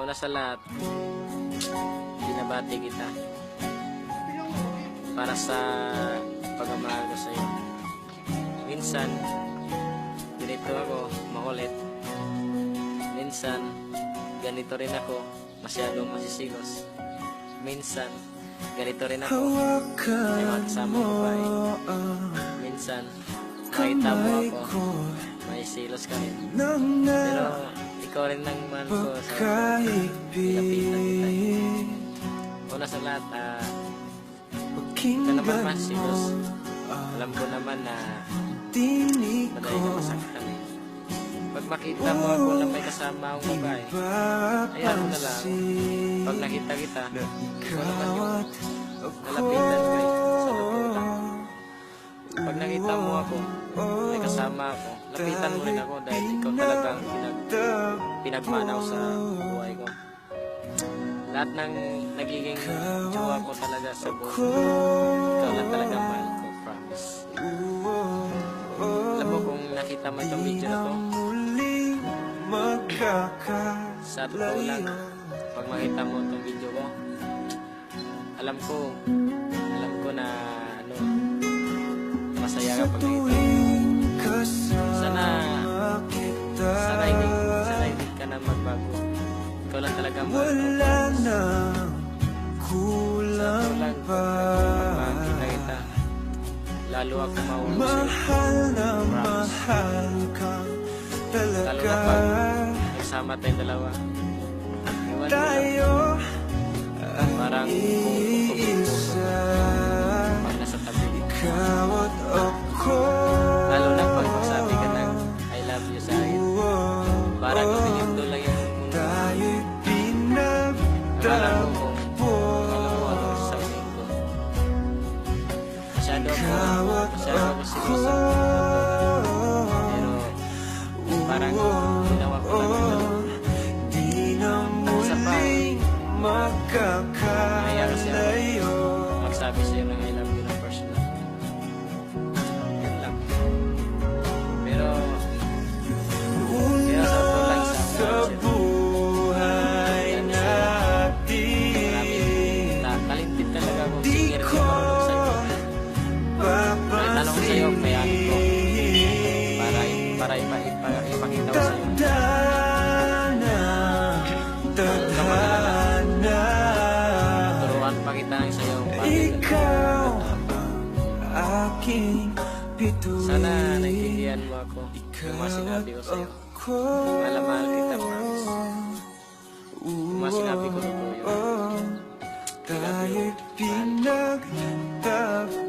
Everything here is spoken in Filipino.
Una sa lahat, binabati kita para sa pagmamahal ko sa iyo. Minsan, ganito ako, makulit. Minsan, ganito rin ako, masyadong masisilos. Minsan, ganito rin ako, may mga kasama ko ba eh. Minsan, makita mo ako, may silos ka rin. Pero, ikaw rin ang man ko sa nilapitan kita. Una sa lahat, ito naman masilos. Alam ko naman na madali ka masaktan eh. Pag makita mo ako na may kasama akong babae, ayaw mo na lang. Pag nakita kita, ikaw naman yung nalapitan ko eh, sa luputan. Pag nakita mo ako, may kasama ako, lapitan mo rin ako dahil ikaw talagang pinagmanaw sa buhay ko. Lahat ng nagiging jowa ko talaga sa buhay ko, ikaw lang talaga mahal ko, promise. Alam mo kung nakita mo itong video na to, sa totoo lang, pag makita mo itong video ko, alam ko na masaya ka pag nakita. Sana hindi ka na magbago. Ikaw lang talaga mahal ko. Sa totoo lang, pag makita kita, lalo ako mauulit sa'yo. Promise. Lalo na pag nagsama tayong dalawa. Ewan ko lang. Parang kung pag nasa tabi. Lalo na pag magsabi ka ng I love you sa akin. Parang uminyundo lang yung mundo. Akala mo ano sasabihin ko. Masyado ako seryoso. Pero parang ginawa ko lang ito. Isa pa, kaya kasi ako magsabi sa'yo ng I love you na personal. Yan lang. Pero kaya sa ito lang sa buhay natin. Talented talaga ako. Singer ko marunong sa'yo. May tanong ko sa'yo, kayanin ko. Para ipakita ko sa'yo. Turuan pa kita ng sa'yo. Sana naiintindihan mo ako yung mga sinabi ko sa'yo. Mahal kita, promise. Yung mga sinabi ko totoo yun. I love you.